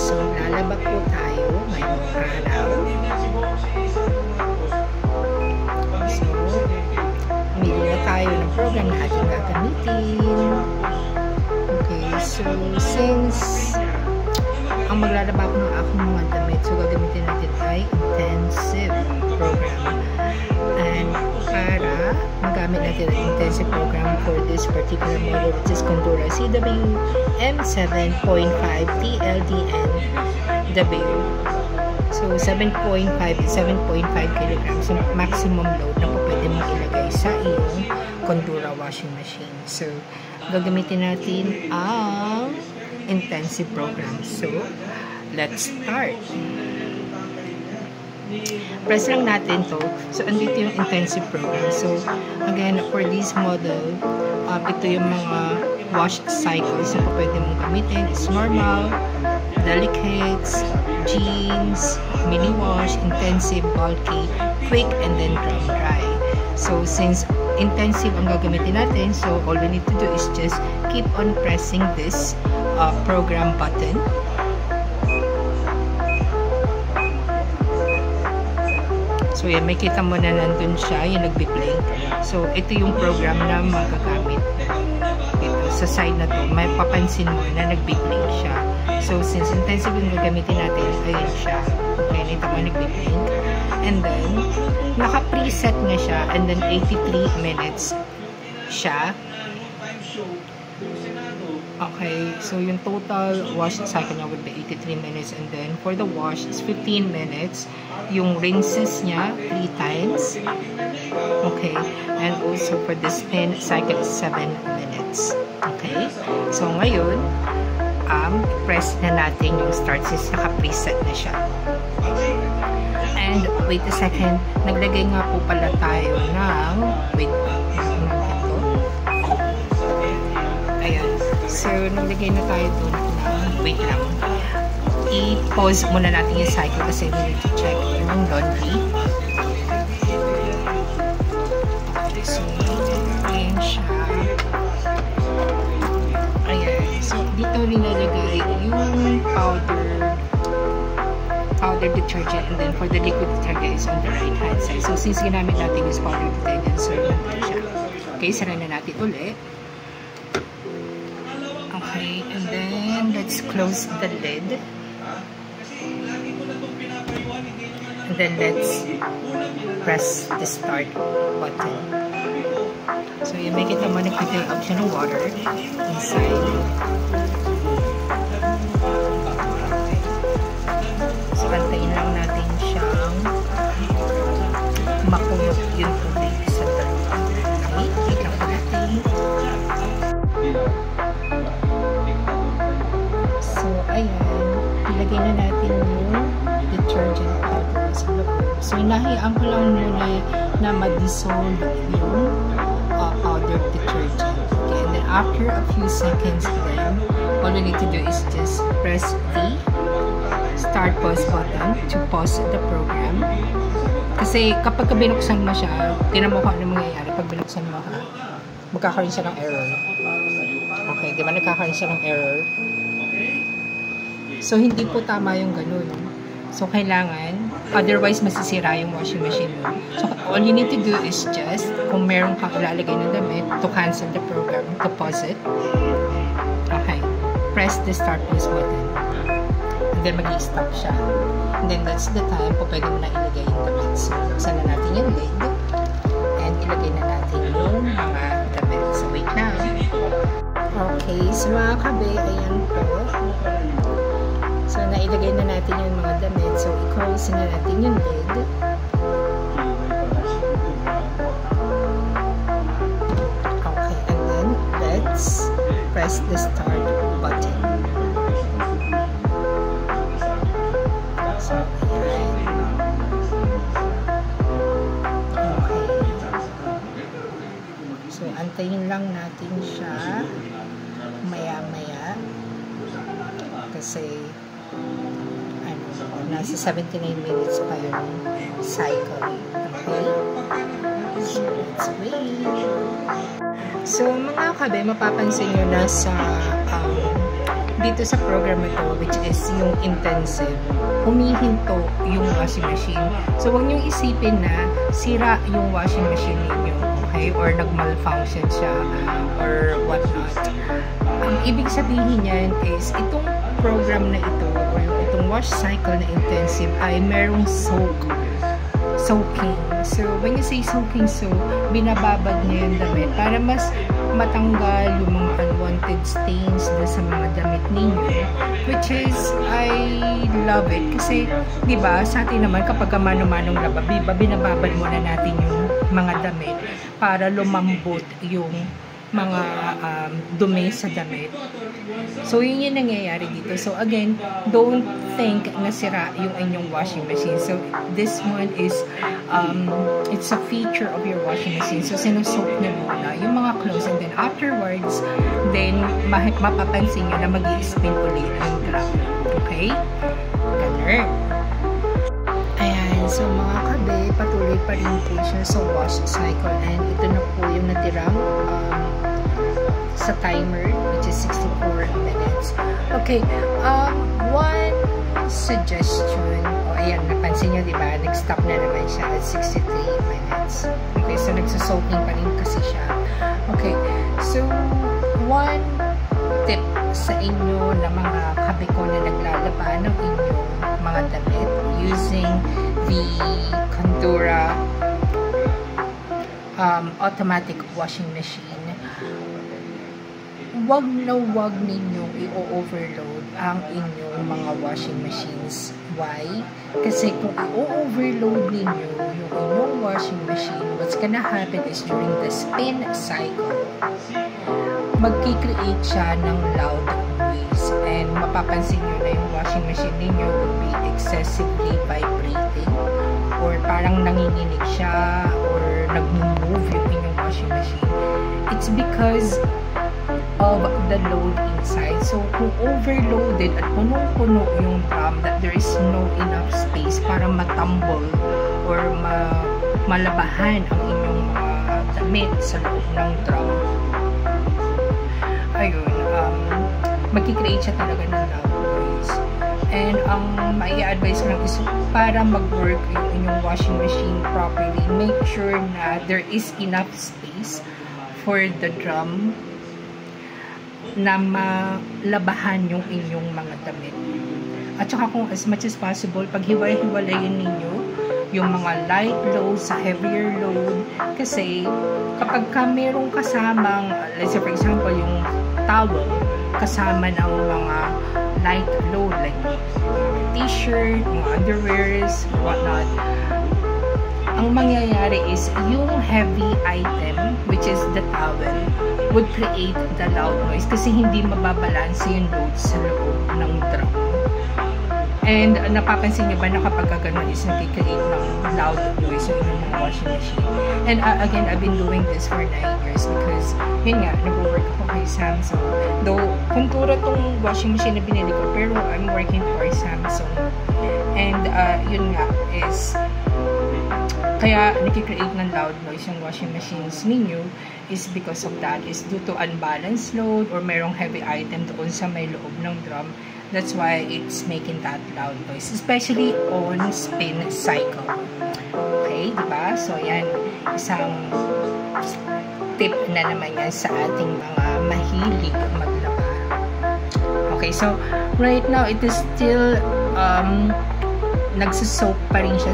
So, lalaba po tayo ngayong araw. So, pumili na tayo ng program na ating gagamitin. Okay, so since ang maglalaba ko ng aking mga damit, so gagamitin natin ay intensive program. And para magamit natin ang intensive program for this particular model, which is Condura CW-M7.5 TLDN-W. So 7.5 kilograms yung maximum load na po pwede mong ilagay sa iyong Condura washing machine. So gagamitin natin ang intensive program. So let's start. Press lang natin to. So, andito yung intensive program. So, again, for this model, ito yung mga wash cycles na pwede mong gamitin. It's normal, delicates, jeans, mini wash, intensive, bulky, quick, and then dry. So, since intensive ang gagamitin natin, so all we need to do is just keep on pressing this program button. So, yan, may kita mo na nandun siya, yung nagbi-blink. So, ito yung program na magagamit. Ito, sa side na to, may papansin mo na nagbi-blink siya. So, since intensive yung gagamitin natin, ayun siya. Okay, nito mo nagbi-blink. And then, naka-preset na siya. And then, 83 minutes siya. Okay, so yung total wash cycle niya would be 83 minutes, and then for the wash, it's 15 minutes. Yung rinses niya, 3 times. Okay, and also for the spin cycle is 7 minutes. Okay, so ngayon, press na natin yung start since naka-preset na siya. And wait a second, naglagay nga po pala tayo ng, so, naglagay na tayo doon na, wait lang, i-pause muna natin yung cycle kasi we need to check yung laundry. So, ayan siya. Ayan. So, dito nilalagay yung powder detergent, and then for the liquid detergent is on the right hand side. So, since ginamit natin is powder detergent, so, nandun siya. Okay, sara na natin ulit. Okay, and then let's close the lid. And then let's press the start button. So you make it naman nakita yung option ng water inside. So antayin lang natin siyang makulog yung tubig sa tanong. Okay, wait lang po natin. Ayan, ilagay na natin yung detergent powder sa loob. So, hinahayaan ko lang muna na ma-dissolve yung powder detergent. Okay, and then after a few seconds then, all we need to do is just press the start pause button to pause the program. Kasi kapag binuksan mo siya, tinan mo kung ano mangyayari pag binuksan mo ha. Magkakaroon siya ng error. Okay, di ba nagkakaroon siya ng error? So, hindi po tama yung ganun. So, kailangan, otherwise masisira yung washing machine mo. So, all you need to do is just, kung meron kang ilalagay na damit, to cancel the program, to pause it. Okay. Press the start pause button. And then, mag-i-stop siya. And then, that's the time po pwede mo na ilagay yung damit. So, buksan na natin yung lid. And ilagay na natin yung mga damit. So, wait lang. Okay. So, mga kabe, ayan po. So, nailagay na natin yung mga damit. So, i-close na natin yung lid. Okay, and then, let's press the start button. So, ayan. Okay. So, antayin lang natin siya maya-maya. Kasi, nasa 79 minutes pa yung cycle. Okay? So, let's wait. So, mga kabe, mapapansin nyo na sa dito dito sa program ito, which is yung intensive, humihinto yung washing machine. So, huwag niyong isipin na sira yung washing machine ninyo, okay? Or nag-malfunction siya, or whatnot. Ang ibig sabihin niyan is, itong program na ito, or itong wash cycle na intensive, ay merong soaking. So, when you say soaking, so, binababad niya yung damit para mas matanggal yung mga unwanted stains sa mga damit ninyo, which is, I love it. Kasi, di ba, sa atin naman, kapag mano-manong binababad muna natin yung mga damit para lumambot yung mga dumi sa damit. So, yun yung nangyayari dito. So, again, don't think na sira yung inyong washing machine. So, this one is, it's a feature of your washing machine. So, sinusoak na muna yung mga clothes, and then afterwards, then, mapapansin nyo na mag-i-spin ulit yung drum. Okay? Ganun. Ayan. So, mga kabe, patuloy pa rin po siya sa wash cycle, and ito na po yung natirang sa timer, which is 64 minutes. Okay, one suggestion. Ayan, napansin nyo, diba? Nag-stop na naman siya at 63 minutes. Okay, so nagsasoaking pa rin kasi siya. Okay, so one tip sa inyo na mga kabiko na naglalaba ng inyong mga damit using the Condura automatic washing machine. Wag na wag ninyong i-overload ang inyong mga washing machines. Why? Kasi kung i-overload ninyo yung inyong washing machine, what's gonna happen is during the spin cycle, magki-create siya ng loud noise, and mapapansin nyo na yung washing machine ninyo will be excessively vibrating, or parang nanginginig siya, or nag-move yung inyong washing machine. It's because of the load inside. So, kung overloaded at punong-puno yung drum, that there is no enough space para matumble or malabahan ang inyong mga damit sa loob ng drum, ayun, magkikreate siya talaga ng loud noise. And ang mai-advise ko lang is, para mag-work yung inyong washing machine properly, make sure na there is enough space for the drum na malabahan yung inyong mga damit. At saka kung as much as possible, pag hiwalay-hiwalayin ninyo yung mga light load sa heavier load, kasi kapag ka merong kasamang, let's say for example, yung towel kasama ng mga light load like t-shirt, mga underwears, whatnot, ang mangyayari is yung heavy item, which is the towel, would create the loud noise kasi hindi mababalanse yung load sa loob ng drum. And napapansin nyo ba na kapag gano'n is nag-create ng loud noise yung mga washing machine. And again, I've been doing this for 9 years because yun nga, nag-work ako kay Samsung. Though, Condura tong washing machine na binili ko, pero I'm working for Samsung. And yun nga is, kaya nag-create ng loud noise yung washing machines ninyo is because of that, is due to unbalanced load or merong heavy item doon sa may loob ng drum. That's why it's making that loud noise, especially on spin cycle. Okay, diba? So, yan, isang tip na naman yan sa ating mga mahilig maglaba. Okay, so, right now, it is still, nagsasoak pa rin siya,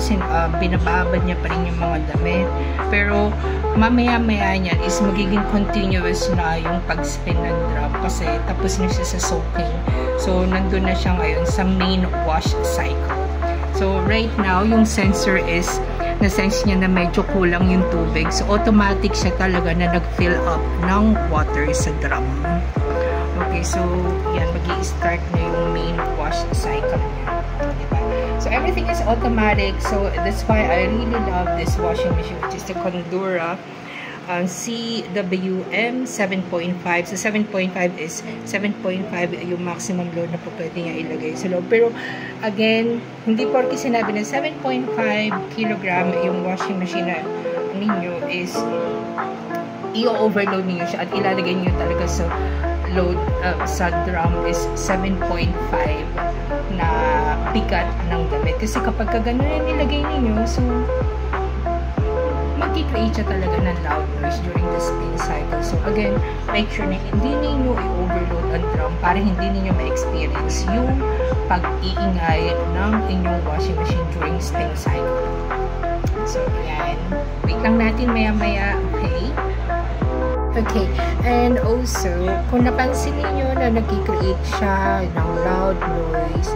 binababad niya pa rin yung mga damit. Pero, mamaya-maya niyan is magiging continuous na yung pag-spin ng drum kasi tapos na siya sa soaking. So, nandun na siya ngayon sa main wash cycle. So, right now, yung sensor is na-sense niya na medyo kulang yung tubig. So, automatic siya talaga na nag-fill up ng water sa drum. Okay, so, yan, mag-i-start na yung main wash cycle niya. Diba? So, everything is automatic. So, that's why I really love this washing machine, which is the Condura CWM 7.5. So, 7.5 is 7.5 yung maximum load na po pwede niya ilagay sa loob. Pero, again, hindi porke sinabi na 7.5 kilogram yung washing machine na ninyo is i-overload niyo siya at ilalagay niyo talaga sa load sa drum is 7.5 na bigat ng damit. Kasi kapag gano'n yan nilagay ninyo, so mag-create siya talaga ng loud noise during the spin cycle. So again, make sure na hindi ninyo i-overload ang drum para hindi ninyo ma-experience yung pag-iingay ng inyong washing machine during spin cycle. So yan. Wait lang natin maya-maya. Okay? Okay, and also, kung napansin niyo na nag-create siya ng loud noise,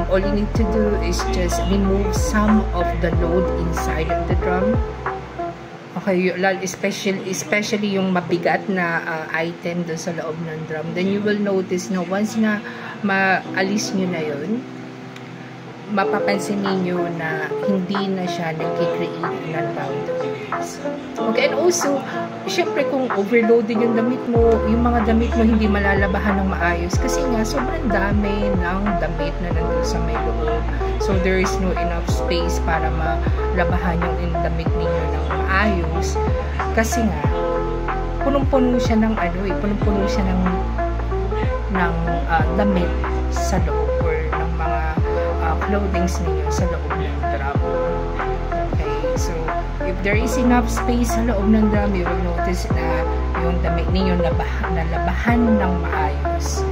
all you need to do is just remove some of the load inside of the drum. Okay, especially yung mabigat na item doon sa loob ng drum. Then you will notice na once na maalis nyo na yun, mapapansin niyo na hindi na siya nag-create ng loud noise. Okay, and also, syempre kung overloaded yung damit mo, yung mga damit mo hindi malalabahan ng maayos kasi nga sobrang dami ng damit na nandun sa may loob. So there is no enough space para malabahan yung damit ninyo ng maayos kasi nga punong-puno siya ng punong-puno siya ng damit sa loob or ng mga clothings ninyo sa loob ng drum. Okay, so if there is enough space sa loob ng drum, you will notice na yung damit ninyo nalabahan ng maayos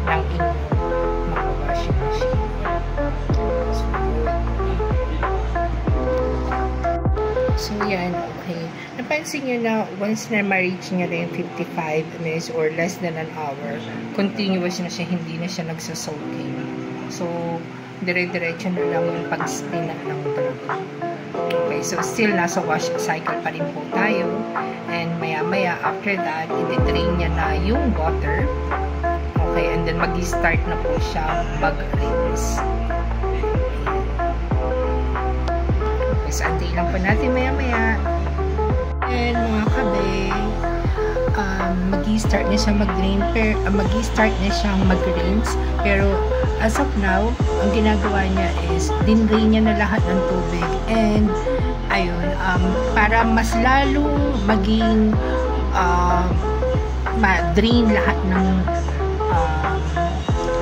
ng inyong mga washing machine. So yan, okay. Napansin nyo na once na ma-reach nyo na yung 55 minutes or less than an hour, continuous na siya, hindi na siya nagsasoaking. So, dire-diretso na lang yung pag-spin ng drum. Okay, so still nasa wash cycle pa rin po tayo. And maya-maya, after that, i-drain niya na yung water. Okay, and then mag-start na po siya mag-rinse. Okay, so antay lang po natin maya-maya. And mga kabe, mag-start na siya mag-start na siyang mag-rinse. Pero as of now, ang ginagawa niya is dinrain niya na lahat ng tubig and ayun, para mas lalo maging ma-drain lahat ng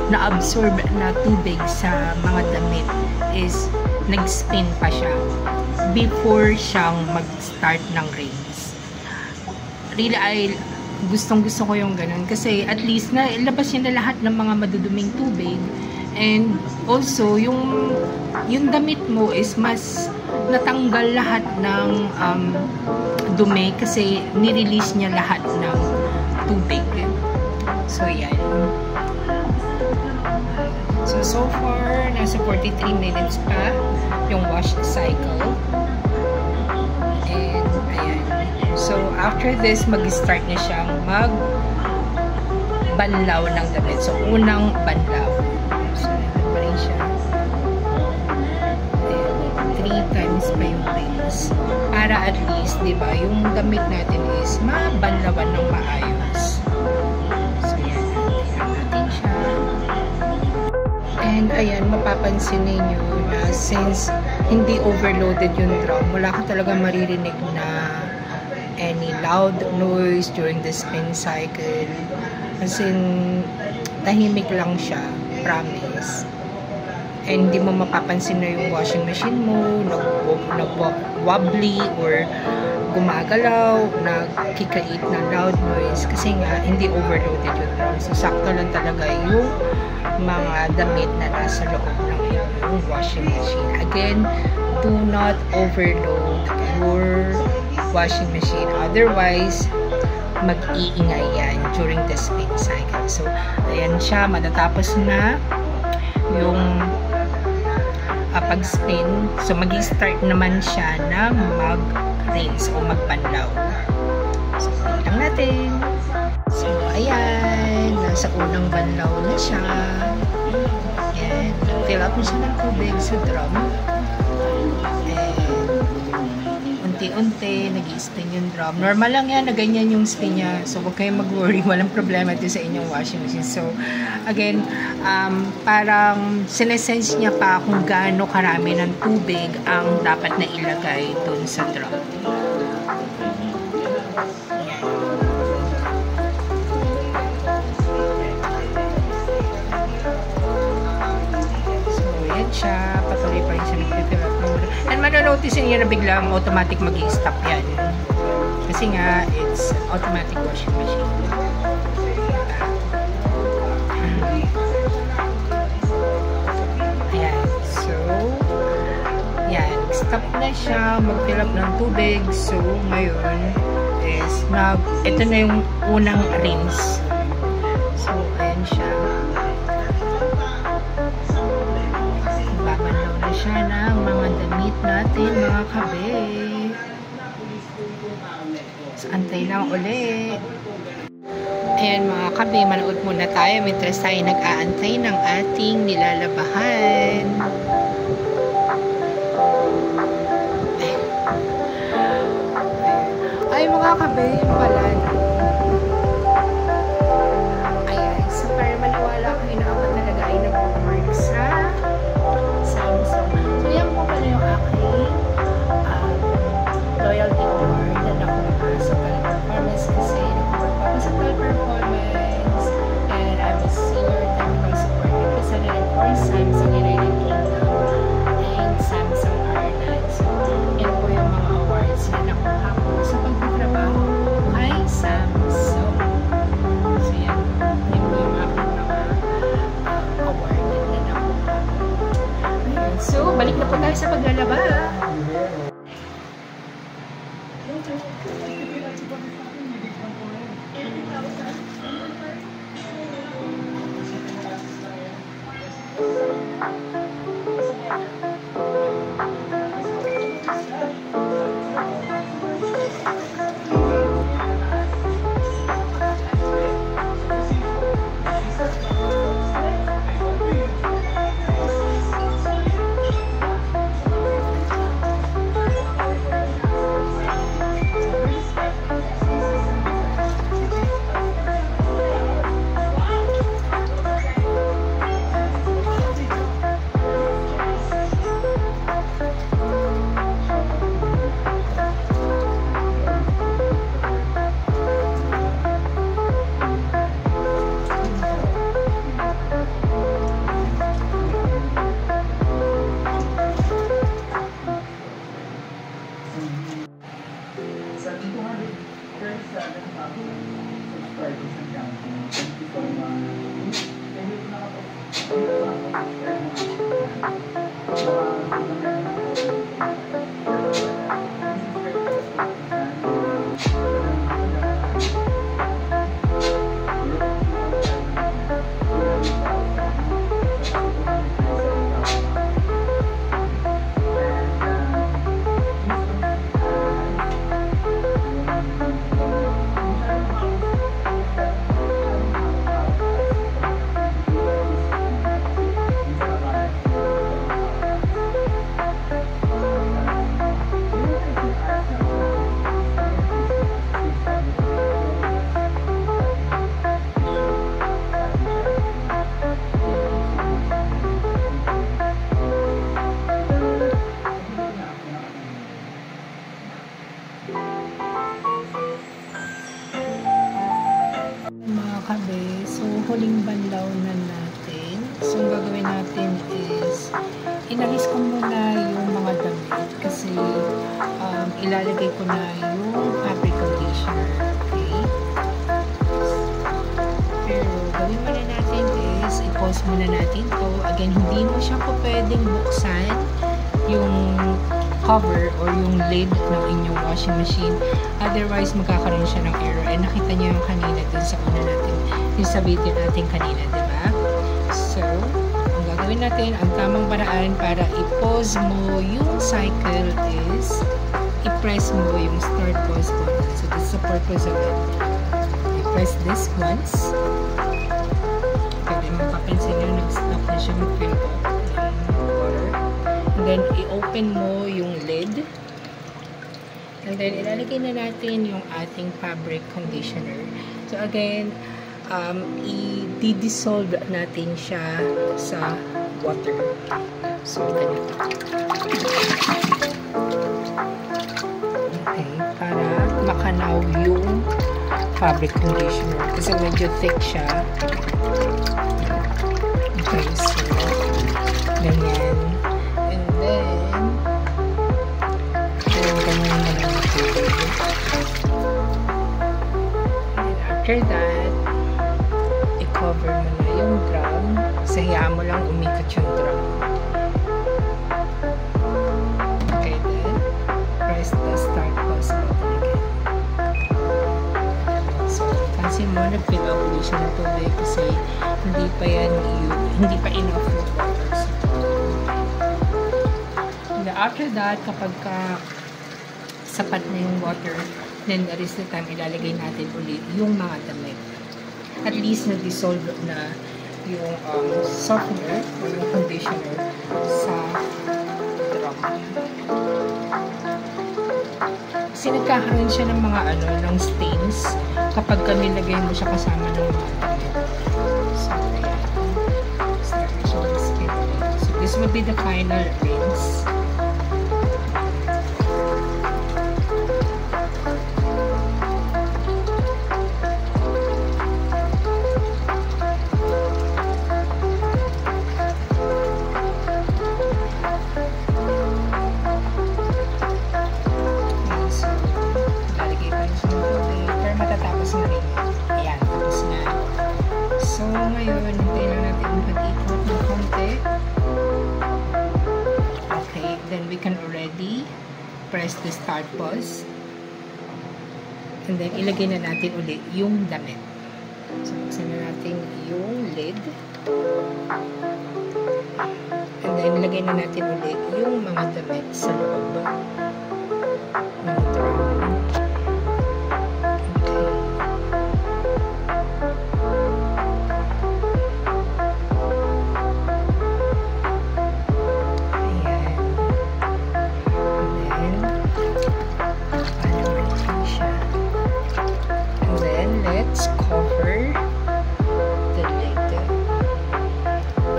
na-absorb na tubig sa mga damit is nag-spin pa siya before siyang mag-start ng rinse. Really, gustong-gusto ko yung ganun kasi at least na ilabas niya na lahat ng mga maduduming tubig and also yung damit mo is mas natanggal lahat ng dumi kasi nirelease niya lahat ng tubig. So yan. So far nasa 43 minutes pa yung wash cycle. And ayan. So, after this, mag-start na siyang mag-banlaw ng damit. So, unang banlaw. So, nandun pa rin siya. Ayan, 3 times pa yung rinse. Para at least, di ba, yung damit natin is mabanlawan ng maayos. So, yan. Tingnan natin siya. And, ayan, mapapansin ninyo na since hindi overloaded yung drum, wala ka talaga maririnig na any loud noise during the spin cycle. As in, tahimik lang siya, promise. And hindi mo mapapansin na yung washing machine mo nag-wobbly or gumagalaw, nag-create ng loud noise kasi nga hindi overloaded yung drum. So, sakto lang talaga yung mga damit na nasa loob ng yung washing machine. Again, do not overload your washing machine. Otherwise, mag-iingay yan during the spin cycle. So, ayan siya. Matatapos na yung pag-spin. So, mag-start naman siya na mag-rinse o magpanlaw. So, wait lang natin. So, ayan. Nasa unang banlaw na siya. Ayan. Fill up na siya ng tubig sa drum. Unti-unti, nag-i-spin yung drum. Normal lang yan, na ganyan yung spin niya. So, huwag kayong mag-worry. Walang problema ito sa inyong washing machine. So, again, parang sinesense niya pa kung gaano karami ng tubig ang dapat na ilagay dun sa drum. siya, patuloy pa rin siya nag-fill up ng water. And manonotice niya na biglang automatic mag-i-stop yan. Kasi nga, it's an automatic washing machine. Ayan. So, yan. Stop na siya, mag-fill up ng tubig. So, ngayon is, ito na yung unang rinse. So, ayan siya. Babanaw na siya ng mga damit natin, mga kabe. So, antay lang ulit. Ayan mga kabe, manood muna tayo. Mientras tayo nag-aantay ng ating nilalabahan. Ay mga kabe, yung pala. Ayan, so para maniwala kayo na ako talaga ay nag-work sa Samsung. So yan po pala yung aking loyalty award na nakuha sa Teleperformance kasi nag-work ako sa Teleperformance and I'm a senior technical support representative for Samsung United Kingdom and Samsung Ireland. So yan po yung mga awards na nakuha ko sa pagtatrabaho kay Samsung. So yan po yung aking mga award na nakuha. Ayan. So balik na po tayo sa paglalaba. Huling banlaw na natin. So, ang gagawin natin is inalis ko muna yung mga damit kasi ilalagay ko na yung fabric conditioner. Okay? Pero, gawin muna natin is i-pause muna natin to. Again, hindi mo siya po pwedeng buksan yung cover or yung lid ng inyong washing machine. Otherwise, magkakaroon siya ng error. And nakita niyo yung kanina dun sa una natin, yung sa video natin kanina, diba? So, ang gagawin natin, ang tamang paraan para i-pause mo yung cycle is i-press mo yung start pause button. So, this is the purpose of it. I-press this once. Pwede mo papansin nyo, nag-stop na siya mag-fill up ng water. And then, i-open mo yung lid. And then, ilalagay na natin yung ating fabric conditioner. So, again, i-dissolve natin siya sa water. So, ganito. Okay, para makanaw yung fabric conditioner. Kasi medyo thick siya. Okay, so, ganyan. mo na yung drum. Hayaan mo lang umikot yung drum. Okay, then press the start pause button again. So, pansin mo, nag-fill out ulit siya ng tubig kasi hindi pa enough yung water. And after that, kapag sapat na yung water, then that is the time ilalagay natin ulit yung mga damit. At least na-dissolve na yung softener o yung conditioner sa drum. Kasi nagkakaroon siya ng mga ng stains kapag nilagay mo siya kasama ng mga damit. So, ayan. So, this will be the final rinse. Press the start pause and then ilagay na natin ulit yung damit. So, buksan na natin yung lid and then ilagay na natin ulit yung mga damit sa loob ng drum.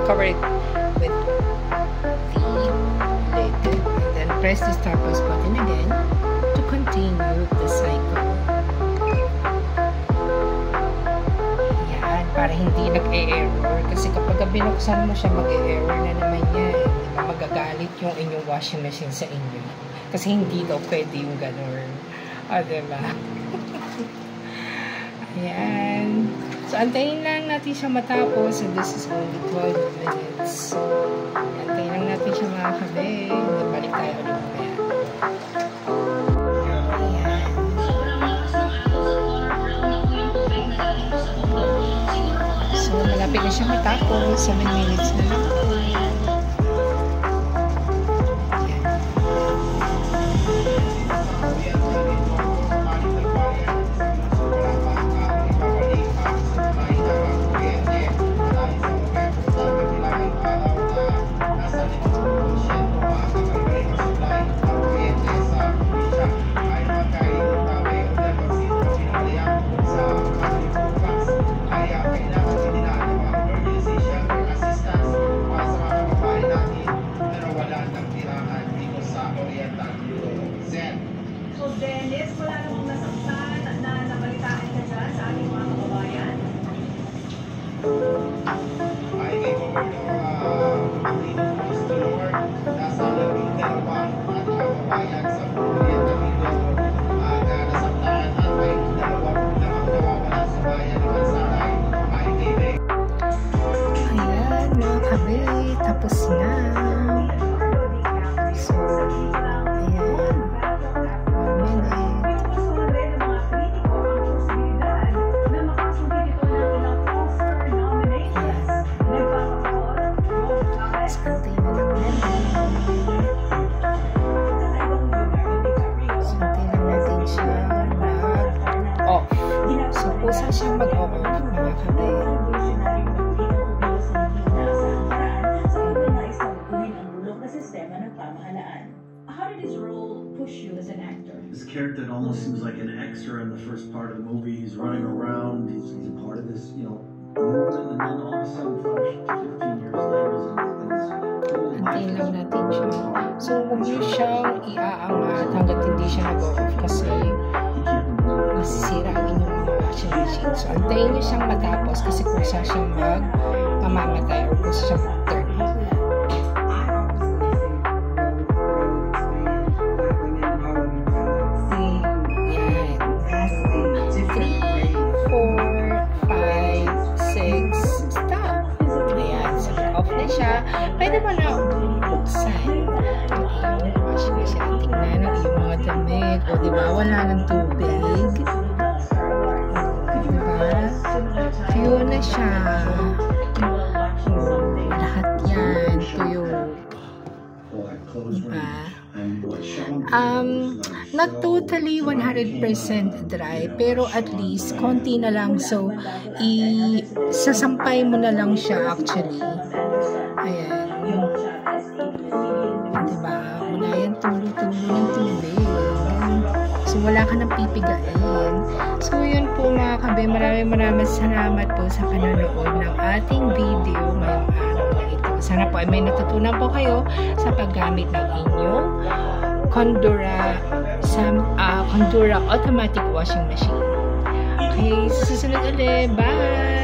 Cover it with the lid and then press the start pause button again to continue the cycle. Yan, para hindi nag-e-error kasi kapag binuksan mo siya, mag-e-error na naman yan. Magagalit yung inyong washing machine sa inyo kasi hindi daw pwede yung gano'n. Diba? Ayan. So, antayin lang natin siya matapos. So, this is only 12 minutes. Antayin lang natin siya mga kabe. Balik tayo ulit mamaya. Ayan. So, malapit na siya matapos. 7 minutes na lang. This character that almost seems like an extra in the first part of the movie. He's running around. He's a part of this, movement, and then all of a sudden, 15 years later, antayin lang natin siya. So, huwag niyo siyang iaangat hanggat hindi siya nag-off kasi masisira ang inyong mga washing machine. So, antayin niyo siyang matapos kasi kung siya siyang mamamatay or kung siya mag-turn off. pwede mo na buksan yung washing machine. Tingnan ang iyong mga damit. O, diba? Wala ng tubig. Diba? Tuyo na siya. Lahat yan. Tuyo. Diba? Not totally 100% dry, pero at least konti na lang, so sasampay mo na lang siya actually. Ayan, diba? Wala yan tulo-tulo ng tubig, so wala ka nang pipigain. So yun po mga kabe, maraming salamat po sa panonood ng ating video ngayong araw na ito. Sana po ay may natutunan po kayo sa paggamit ng inyong Condura automatic washing machine. Okay, susunod ulit. Bye!